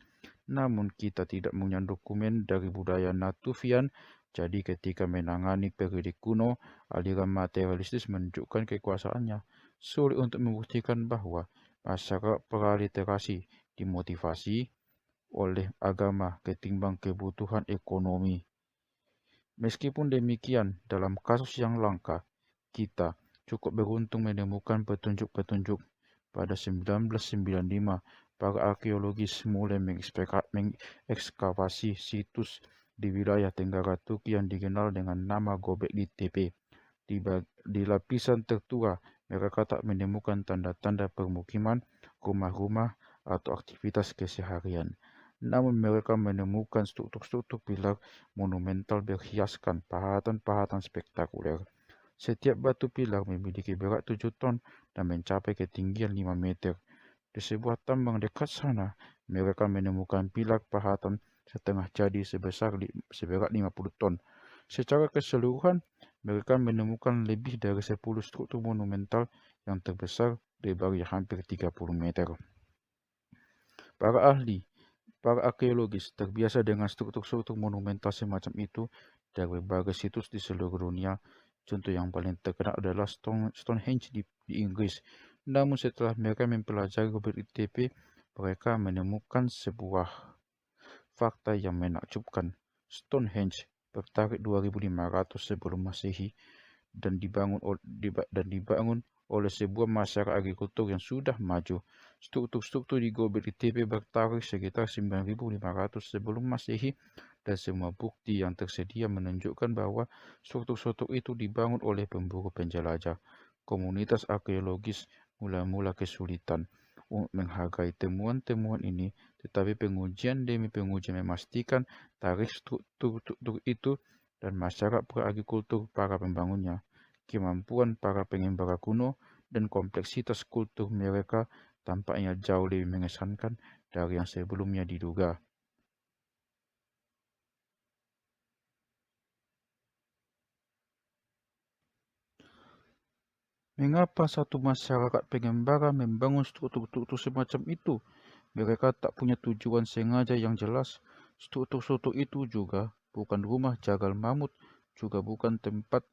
Namun kita tidak punya dokumen dari budaya Natufian, jadi ketika menangani periode kuno, aliran materialistis menunjukkan kekuasaannya. Sulit untuk membuktikan bahwa masyarakat praliterasi dimotivasi oleh agama ketimbang kebutuhan ekonomi. Meskipun demikian, dalam kasus yang langka, kita cukup beruntung menemukan petunjuk-petunjuk. Pada 1995, para arkeologis mulai mengekskavasi situs di wilayah tenggara Turki yang dikenal dengan nama Göbekli Tepe. Di lapisan tertua, mereka tak menemukan tanda-tanda permukiman, rumah-rumah, atau aktivitas keseharian. Namun mereka menemukan struktur-struktur pilar monumental berhiaskan pahatan-pahatan spektakuler. Setiap batu pilar memiliki berat 7 ton dan mencapai ketinggian 5 meter. Di sebuah tambang dekat sana, mereka menemukan pilar pahatan setengah jadi seberat 50 ton. Secara keseluruhan, mereka menemukan lebih dari 10 struktur monumental yang terbesar lebarnya hampir 30 meter. Para arkeologis terbiasa dengan struktur-struktur monumental semacam itu dari berbagai situs di seluruh dunia. Contoh yang paling terkenal adalah Stonehenge di Inggris. Namun setelah mereka mempelajari Göbekli Tepe, mereka menemukan sebuah fakta yang menakjubkan. Stonehenge bertarik 2500 sebelum Masehi dan dibangun oleh sebuah masyarakat agrikultur yang sudah maju. Struktur-struktur di Göbekli Tepe bertarik sekitar 9500 sebelum Masehi dan semua bukti yang tersedia menunjukkan bahwa struktur-struktur itu dibangun oleh pemburu penjelajah. Komunitas arkeologis mula-mula kesulitan untuk menghargai temuan-temuan ini, tetapi pengujian demi pengujian memastikan tarikh struktur itu dan masyarakat pra-agrikultur para pembangunnya, kemampuan para pengembara kuno, dan kompleksitas kultur mereka tampaknya jauh lebih mengesankan dari yang sebelumnya diduga. Mengapa satu masyarakat pengembara membangun struktur-struktur semacam itu? Mereka tak punya tujuan sengaja yang jelas. Struktur-struktur itu juga bukan rumah jagal mamut, juga bukan tempat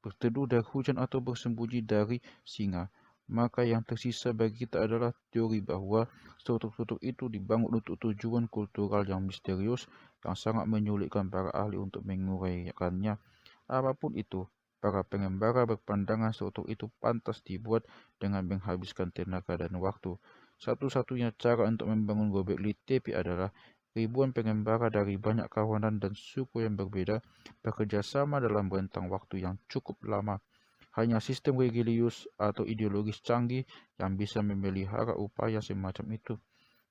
berteduh dari hujan atau bersembunyi dari singa. Maka yang tersisa bagi kita adalah teori bahwa struktur-struktur itu dibangun untuk tujuan kultural yang misterius yang sangat menyulitkan para ahli untuk menguraikannya. Apapun itu, para pengembara berpandangan struktur itu pantas dibuat dengan menghabiskan tenaga dan waktu. Satu-satunya cara untuk membangun Göbekli Tepe adalah ribuan pengembara dari banyak kawanan dan suku yang berbeda bekerja sama dalam rentang waktu yang cukup lama. Hanya sistem religius atau ideologis canggih yang bisa memelihara upaya semacam itu.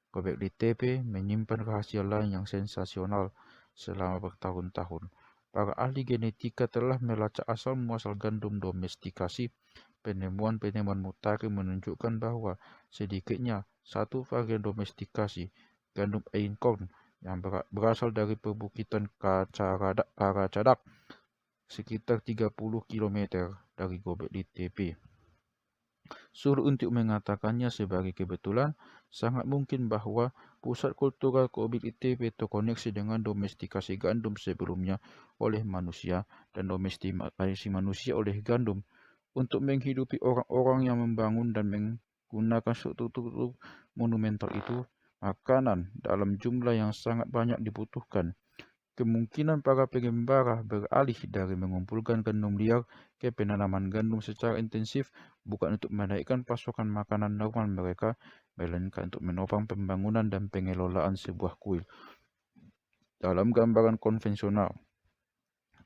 Göbekli Tepe menyimpan rahasia lain yang sensasional selama bertahun-tahun. Para ahli genetika telah melacak asal-muasal gandum domestikasi. Penemuan-penemuan mutakhir menunjukkan bahwa sedikitnya satu varian domestikasi, gandum einkorn, yang berasal dari perbukitan Karacadak, sekitar 30 km dari Göbekli Tepe. Sulit untuk mengatakannya sebagai kebetulan, sangat mungkin bahwa pusat kultural Göbekli Tepe terkoneksi dengan domestikasi gandum sebelumnya oleh manusia dan domestikasi manusia oleh gandum. Untuk menghidupi orang-orang yang membangun dan menggunakan struktur monumental itu, makanan dalam jumlah yang sangat banyak dibutuhkan. Kemungkinan para pengembara beralih dari mengumpulkan gandum liar ke penanaman gandum secara intensif bukan untuk menaikkan pasokan makanan normal mereka, melainkan untuk menopang pembangunan dan pengelolaan sebuah kuil. Dalam gambaran konvensional,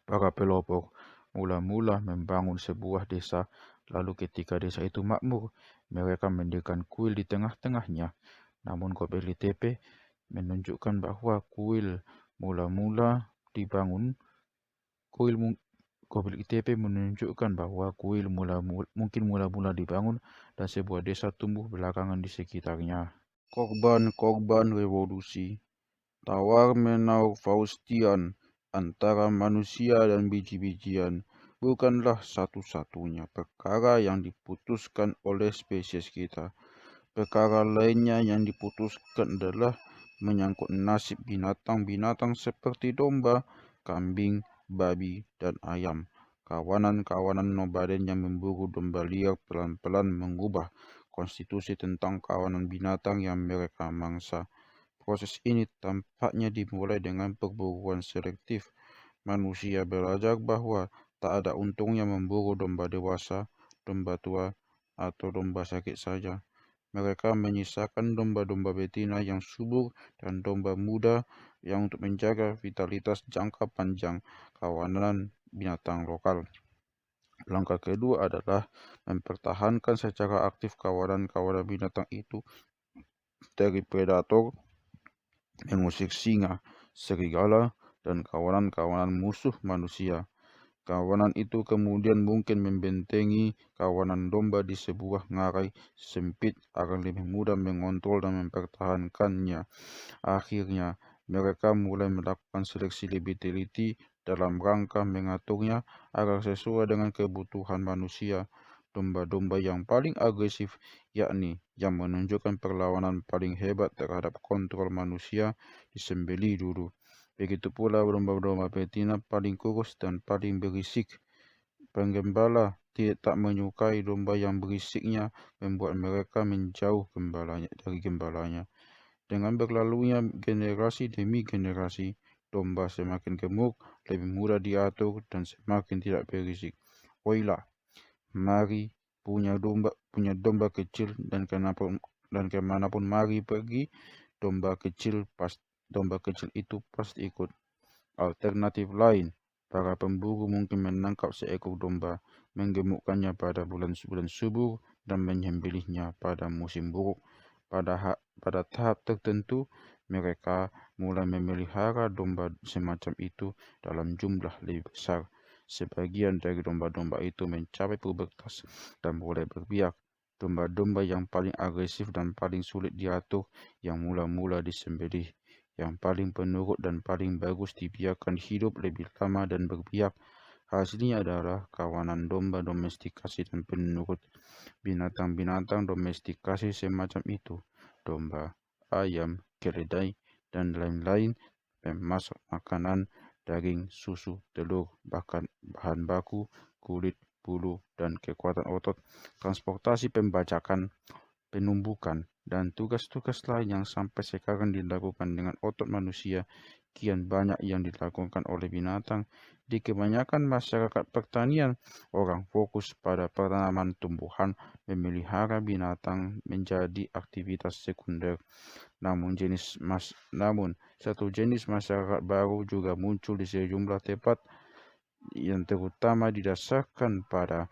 para pelopor mula-mula membangun sebuah desa, lalu ketika desa itu makmur, mereka mendirikan kuil di tengah-tengahnya. Namun Göbekli Tepe menunjukkan bahwa kuil mula-mula dibangun. Göbekli Tepe menunjukkan bahwa kuil mungkin mula-mula dibangun dan sebuah desa tumbuh belakangan di sekitarnya. Korban-korban revolusi. Tawar-menawar Faustian antara manusia dan biji-bijian bukanlah satu-satunya perkara yang diputuskan oleh spesies kita. Perkara lainnya yang diputuskan adalah menyangkut nasib binatang-binatang seperti domba, kambing, babi, dan ayam. Kawanan-kawanan nomaden yang memburu domba liar pelan-pelan mengubah konstitusi tentang kawanan binatang yang mereka mangsa. Proses ini tampaknya dimulai dengan perburuan selektif. Manusia belajar bahwa tak ada untungnya memburu domba dewasa, domba tua, atau domba sakit saja. Mereka menyisakan domba-domba betina yang subur dan domba muda yang untuk menjaga vitalitas jangka panjang kawanan binatang lokal. Langkah kedua adalah mempertahankan secara aktif kawanan-kawanan binatang itu dari predator, mengusir singa, serigala, dan kawanan-kawanan musuh manusia. Kawanan itu kemudian mungkin membentengi kawanan domba di sebuah ngarai sempit agar lebih mudah mengontrol dan mempertahankannya. Akhirnya, mereka mulai melakukan seleksi lebih teliti dalam rangka mengaturnya agar sesuai dengan kebutuhan manusia. Domba-domba yang paling agresif, yakni yang menunjukkan perlawanan paling hebat terhadap kontrol manusia, disembelih dulu. Begitu pula domba-domba betina paling kurus dan paling berisik. Penggembala tak menyukai domba yang berisiknya membuat mereka menjauh dari gembalanya. Dengan berlalunya generasi demi generasi, domba semakin gemuk, lebih mudah diatur, dan semakin tidak berisik. Woilah, mari punya domba kecil dan kemanapun mari pergi, domba kecil itu pasti ikut. Alternatif lain, para pemburu mungkin menangkap seekor domba, menggemukkannya pada bulan-bulan subur, dan menyembelihnya pada musim buruk. Pada tahap tertentu, mereka mulai memelihara domba semacam itu dalam jumlah lebih besar. Sebagian dari domba-domba itu mencapai pubertas dan mulai berbiak. Domba-domba yang paling agresif dan paling sulit diatur yang mula-mula disembelih. Yang paling penurut dan paling bagus dibiarkan hidup lebih lama dan berbiak. Hasilnya adalah kawanan domba domestikasi dan penurut. Binatang-binatang domestikasi semacam itu, domba, ayam, keledai, dan lain-lain, pemasok makanan, daging, susu, telur, bahkan bahan baku, kulit, bulu, dan kekuatan otot, transportasi pembacakan, penumbukan, dan tugas-tugas lain yang sampai sekarang dilakukan dengan otot manusia kian banyak yang dilakukan oleh binatang. Di kebanyakan masyarakat pertanian, orang fokus pada penanaman tumbuhan, memelihara binatang menjadi aktivitas sekunder. Namun satu jenis masyarakat baru juga muncul di sejumlah tempat yang terutama didasarkan pada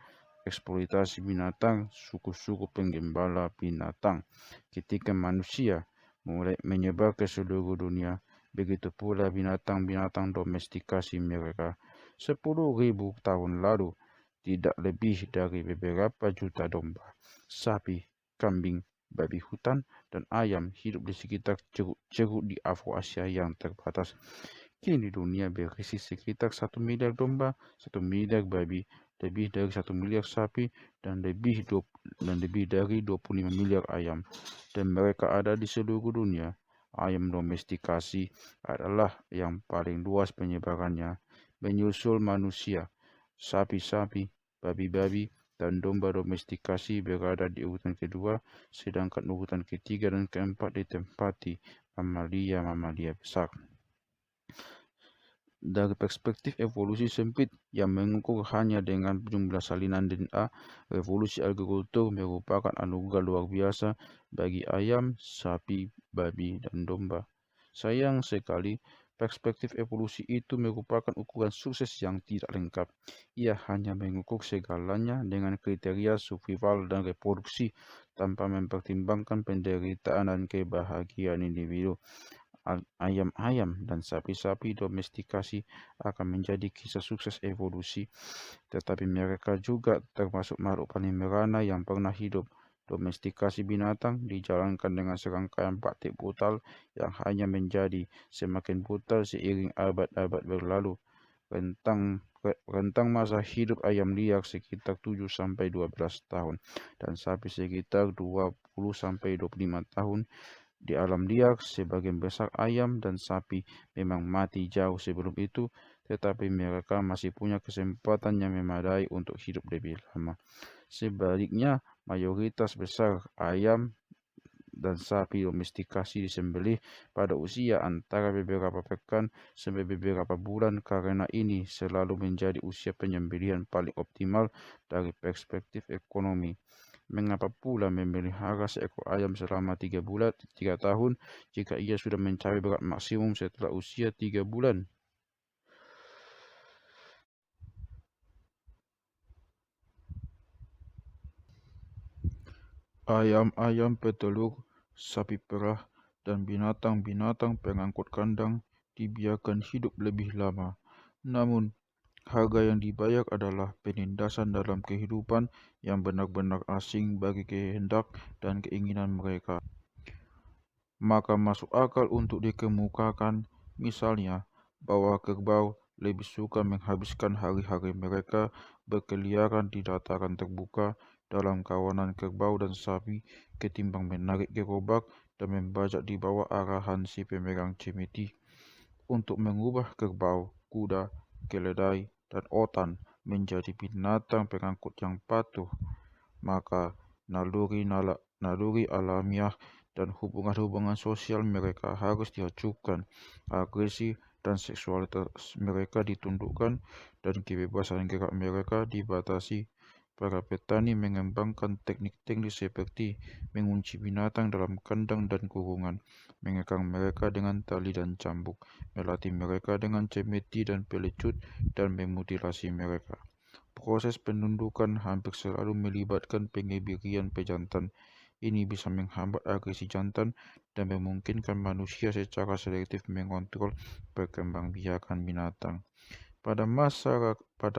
eksploitasi binatang, suku-suku penggembala binatang. Ketika manusia mulai menyebar ke seluruh dunia, begitu pula binatang-binatang domestikasi mereka. 10.000 tahun lalu, tidak lebih dari beberapa juta domba, sapi, kambing, babi hutan, dan ayam hidup di sekitar ceruk-ceruk di Afroasia yang terbatas. Kini dunia berisi sekitar 1 miliar domba, 1 miliar babi, lebih dari 1 miliar sapi, dan lebih dari 25 miliar ayam. Dan mereka ada di seluruh dunia. Ayam domestikasi adalah yang paling luas penyebarannya, menyusul manusia. Sapi-sapi, babi-babi, dan domba domestikasi berada di urutan kedua, sedangkan urutan ketiga dan keempat ditempati mamalia-mamalia besar. Dari perspektif evolusi sempit yang mengukur hanya dengan jumlah salinan DNA, revolusi agrikultur merupakan anugerah luar biasa bagi ayam, sapi, babi, dan domba. Sayang sekali, perspektif evolusi itu merupakan ukuran sukses yang tidak lengkap. Ia hanya mengukur segalanya dengan kriteria survival dan reproduksi tanpa mempertimbangkan penderitaan dan kebahagiaan individu. Ayam-ayam dan sapi-sapi domestikasi akan menjadi kisah sukses evolusi, tetapi mereka juga termasuk makhluk paling merana yang pernah hidup. Domestikasi binatang dijalankan dengan serangkaian praktik brutal yang hanya menjadi semakin brutal seiring abad-abad berlalu. Rentang masa hidup ayam liar sekitar 7-12 tahun dan sapi sekitar 20-25 tahun. Di alam liar, sebagian besar ayam dan sapi memang mati jauh sebelum itu, tetapi mereka masih punya kesempatan yang memadai untuk hidup lebih lama. Sebaliknya, mayoritas besar ayam dan sapi domestikasi disembelih pada usia antara beberapa pekan sampai beberapa bulan karena ini selalu menjadi usia penyembelihan paling optimal dari perspektif ekonomi. Mengapa pula memelihara seekor ayam selama 3 tahun jika ia sudah mencapai berat maksimum setelah usia 3 bulan? Ayam-ayam petelur, sapi perah, dan binatang-binatang pengangkut kandang dibiarkan hidup lebih lama. Namun, harga yang dibayar adalah penindasan dalam kehidupan yang benar-benar asing bagi kehendak dan keinginan mereka. Maka masuk akal untuk dikemukakan, misalnya, bahwa kerbau lebih suka menghabiskan hari-hari mereka berkeliaran di dataran terbuka dalam kawanan kerbau dan sapi ketimbang menarik gerobak dan membajak di bawah arahan si pemegang cemeti. Untuk mengubah kerbau, kuda, keledai, dan otan menjadi binatang pengangkut yang patuh, maka naluri alamiah dan hubungan-hubungan sosial mereka harus dihancurkan, agresi dan seksualitas mereka ditundukkan, dan kebebasan gerak mereka dibatasi. Para petani mengembangkan teknik-teknik seperti mengunci binatang dalam kandang dan kurungan, mengekang mereka dengan tali dan cambuk, melatih mereka dengan cemeti dan pelecut, dan memutilasi mereka. Proses penundukan hampir selalu melibatkan pengebirian pejantan. Ini bisa menghambat agresi jantan dan memungkinkan manusia secara selektif mengontrol perkembangbiakan binatang. Pada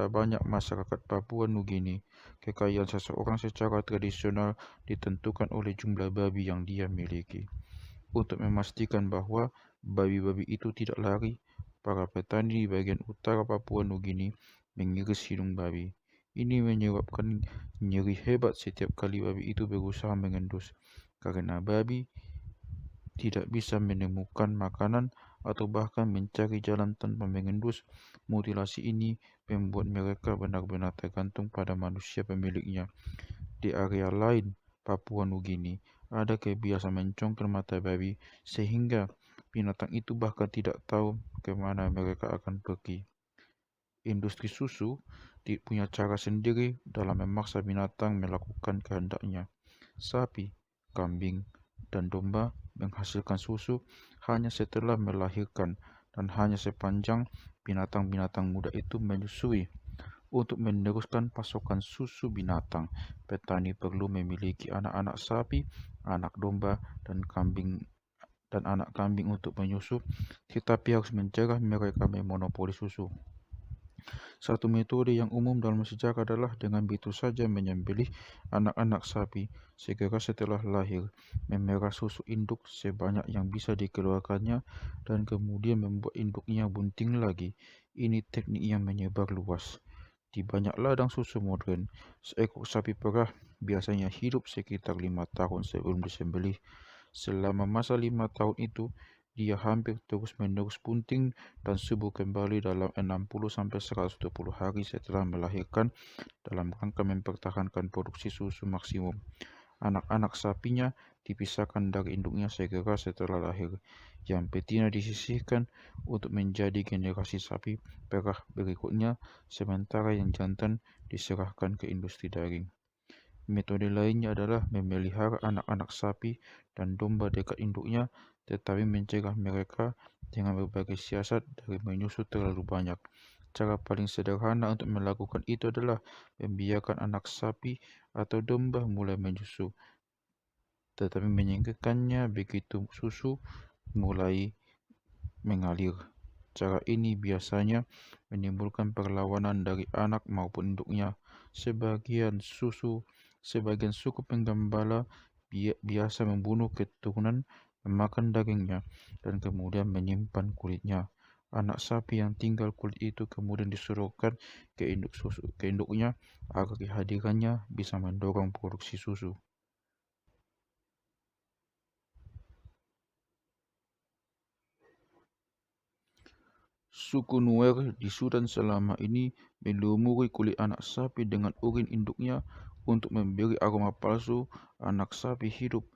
banyak masyarakat Papua Nugini, kekayaan seseorang secara tradisional ditentukan oleh jumlah babi yang dia miliki. Untuk memastikan bahwa babi-babi itu tidak lari, para petani di bagian utara Papua Nugini mengiris hidung babi. Ini menyebabkan nyeri hebat setiap kali babi itu berusaha mengendus, karena babi tidak bisa menemukan makanan atau bahkan mencari jalan tanpa mengendus. Mutilasi ini membuat mereka benar-benar tergantung pada manusia pemiliknya. Di area lain Papua Nugini, ada kebiasaan mencongkel mata babi sehingga binatang itu bahkan tidak tahu kemana mereka akan pergi. Industri susu punya cara sendiri dalam memaksa binatang melakukan kehendaknya. Sapi, kambing, dan domba menghasilkan susu hanya setelah melahirkan dan hanya sepanjang binatang-binatang muda itu menyusui. Untuk meneruskan pasokan susu binatang, petani perlu memiliki anak-anak sapi, anak domba, dan anak kambing untuk menyusu, tetapi harus mencegah mereka memonopoli susu. Satu metode yang umum dalam sejarah adalah dengan begitu saja menyembelih anak-anak sapi segera setelah lahir, memerah susu induk sebanyak yang bisa dikeluarkannya, dan kemudian membuat induknya bunting lagi. Ini teknik yang menyebar luas. Di banyak ladang susu modern, seekor sapi perah biasanya hidup sekitar 5 tahun sebelum disembelih. Selama masa 5 tahun itu, dia hampir terus-menerus bunting dan subur kembali dalam 60-120 hari setelah melahirkan dalam rangka mempertahankan produksi susu maksimum. Anak-anak sapinya dipisahkan dari induknya segera setelah lahir. Yang betina disisihkan untuk menjadi generasi sapi perah berikutnya, sementara yang jantan diserahkan ke industri daging. Metode lainnya adalah memelihara anak-anak sapi dan domba dekat induknya, tetapi mencegah mereka dengan berbagai siasat dari menyusut terlalu banyak. Cara paling sederhana untuk melakukan itu adalah membiarkan anak sapi atau domba mulai menyusu, tetapi menyingkirkannya begitu susu mulai mengalir. Cara ini biasanya menimbulkan perlawanan dari anak maupun induknya. Sebagian suku penggembala biasa membunuh keturunan, memakan dagingnya, dan kemudian menyimpan kulitnya. Anak sapi yang tinggal kulit itu kemudian disuruhkan ke induknya agar kehadirannya bisa mendorong produksi susu. Suku Nuer di Sudan selama ini melumuri kulit anak sapi dengan urin induknya untuk memberi aroma palsu anak sapi hidup.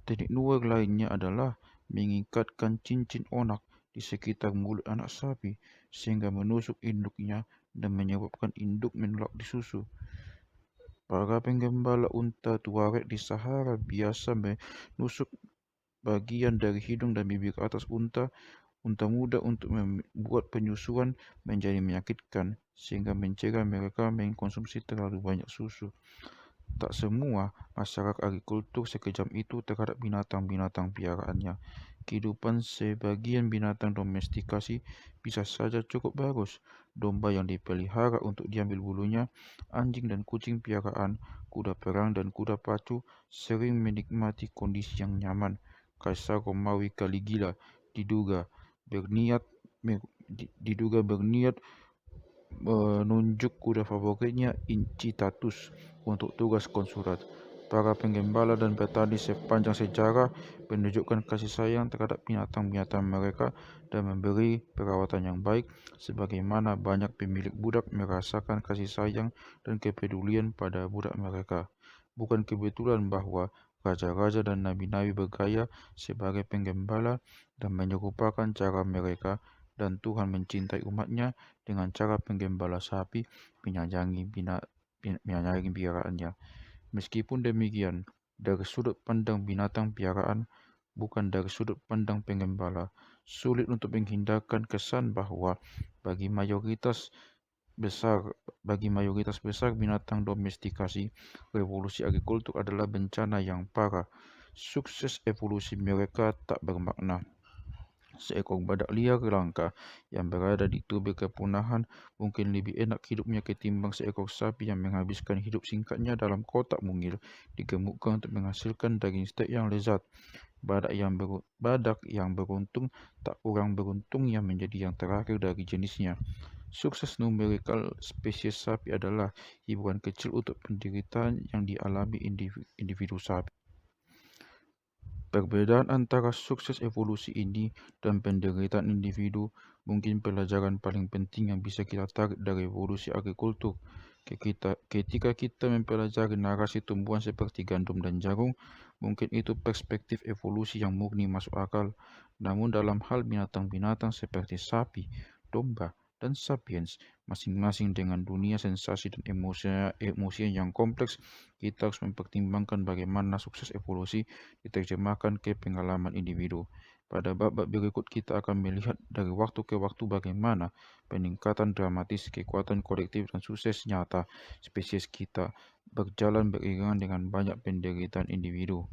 Teknik Nuer lainnya adalah mengikatkan cincin onak di sekitar mulut anak sapi sehingga menusuk induknya dan menyebabkan induk menolak disusu. Para penggembala unta Tuareg di Sahara biasa menusuk bagian dari hidung dan bibir atas unta muda untuk membuat penyusuan menjadi menyakitkan, sehingga mencegah mereka mengkonsumsi terlalu banyak susu. Tak semua masyarakat agrikultur sekejam itu terhadap binatang-binatang piaraannya. Kehidupan sebagian binatang domestikasi bisa saja cukup bagus. Domba yang dipelihara untuk diambil bulunya, anjing dan kucing piaraan, kuda perang dan kuda pacu sering menikmati kondisi yang nyaman. Kaisar Romawi Caligula diduga berniat menunjuk kuda favoritnya Incitatus untuk tugas konsulat. Para penggembala dan petani sepanjang sejarah menunjukkan kasih sayang terhadap binatang-binatang mereka dan memberi perawatan yang baik, sebagaimana banyak pemilik budak merasakan kasih sayang dan kepedulian pada budak mereka. Bukan kebetulan bahwa raja-raja dan nabi-nabi bergaya sebagai penggembala dan menyerupakan cara mereka, dan Tuhan mencintai umatnya dengan cara penggembala sapi menyayangi piaraannya. Meskipun demikian, dari sudut pandang binatang piaraan, bukan dari sudut pandang penggembala, sulit untuk menghindarkan kesan bahwa bagi mayoritas besar binatang domestikasi, revolusi agrikultur adalah bencana yang parah. Sukses evolusi mereka tak bermakna. Seekor badak liar langka yang berada di tubir kepunahan mungkin lebih enak hidupnya ketimbang seekor sapi yang menghabiskan hidup singkatnya dalam kotak mungil digemukkan untuk menghasilkan daging steak yang lezat. Badak yang beruntung tak kurang beruntung yang menjadi yang terakhir dari jenisnya. Sukses numerikal spesies sapi adalah hiburan kecil untuk penderitaan yang dialami individu sapi. Perbedaan antara sukses evolusi ini dan penderitaan individu mungkin pelajaran paling penting yang bisa kita tarik dari evolusi agrikultur. Ketika kita mempelajari narasi tumbuhan seperti gandum dan jagung, mungkin itu perspektif evolusi yang murni masuk akal. Namun dalam hal binatang-binatang seperti sapi, domba, dan sapiens, masing-masing dengan dunia sensasi dan emosi yang kompleks, kita harus mempertimbangkan bagaimana sukses evolusi diterjemahkan ke pengalaman individu. Pada bab berikut kita akan melihat dari waktu ke waktu bagaimana peningkatan dramatis kekuatan kolektif dan sukses nyata spesies kita berjalan beriringan dengan banyak penderitaan individu.